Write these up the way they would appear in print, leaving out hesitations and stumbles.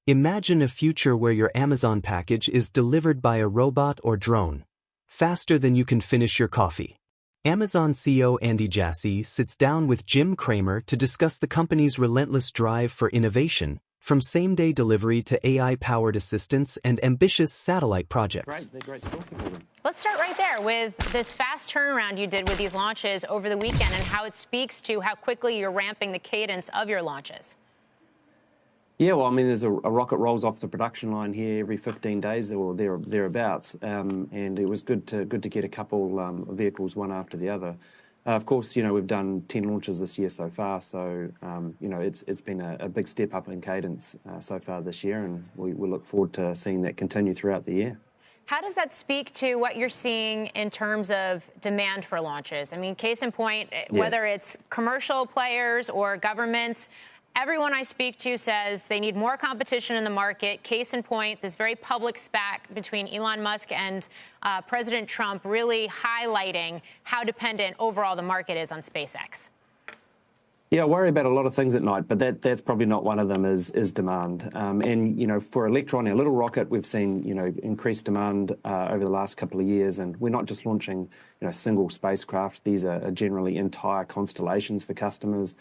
Imagine a future where your Amazon package is delivered by a robot or drone, faster than you can finish your coffee. Amazon CEO Andy Jassy sits down with Jim Cramer to discuss the company's relentless drive for innovation, from same-day delivery to AI-powered assistance and ambitious satellite projects. Great talking to them. Let's start right there with this fast turnaround you did with these launches over the weekend and how it speaks to how quickly you're ramping the cadence of your launches. Yeah, well, I mean, there's a rocket rolls off the production line here every 15 days or thereabouts, and it was good to get a couple of vehicles one after the other. Of course, we've done 10 launches this year so far, so it's been a big step up in cadence so far this year, and we look forward to seeing that continue throughout the year. How does that speak to what you're seeing in terms of demand for launches? I mean, case in point, whether it's commercial players or governments, everyone I speak to says they need more competition in the market. Case in point, this very public spat between Elon Musk and President Trump really highlighting how dependent overall the market is on SpaceX. Yeah, I worry about a lot of things at night, but that's probably not one of them is demand. And, for Electron, our little rocket, we've seen, increased demand over the last couple of years. And we're not just launching, single spacecraft. These are generally entire constellations for customers.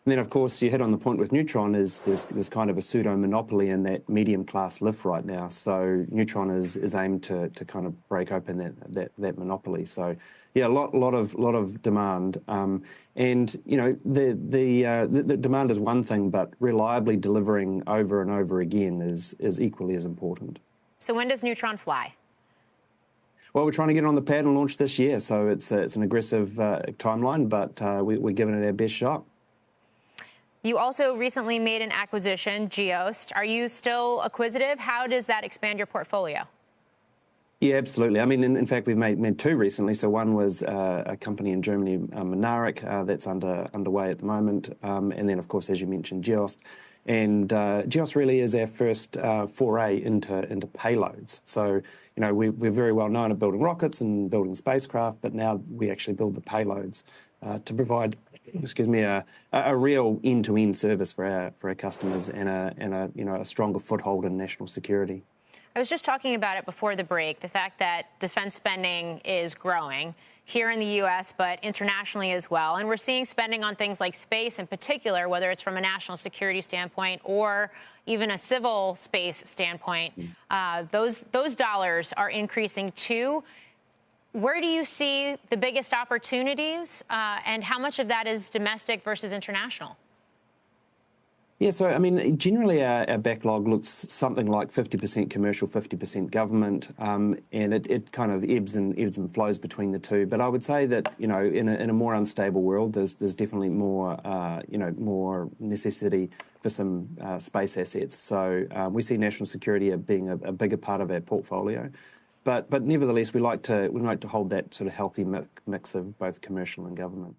And then, of course, you hit on the point with Neutron is there's kind of a pseudo-monopoly in that medium-class lift right now. So Neutron is aimed to kind of break open that monopoly. So, yeah, a lot of demand. And, the demand is one thing, but reliably delivering over and over again is equally as important. So when does Neutron fly? Well, we're trying to get it on the pad and launch this year. So it's an aggressive timeline, but we're giving it our best shot. You also recently made an acquisition, Geost. Are you still acquisitive? How does that expand your portfolio? Yeah, absolutely. I mean, in fact, we've made two recently. So one was a company in Germany, Mynaric, that's underway at the moment. And then, of course, as you mentioned, Geost. And Geost really is our first foray into payloads. So, we're very well known at building rockets and building spacecraft, but now we actually build the payloads to provide a real end-to-end service for our customers and a stronger foothold in national security. I was just talking about it before the break, the fact that defense spending is growing here in the U.S., but internationally as well. And we're seeing spending on things like space in particular, whether it's from a national security standpoint or even a civil space standpoint. Those dollars are increasing too. Where do you see the biggest opportunities, and how much of that is domestic versus international? Yeah, so, I mean, generally our backlog looks something like 50% commercial, 50% government, and it kind of ebbs and flows between the two. But I would say that, in a more unstable world, there's definitely more, more necessity for some space assets. So we see national security as being a bigger part of our portfolio. But nevertheless, we like to hold that sort of healthy mix of both commercial and government.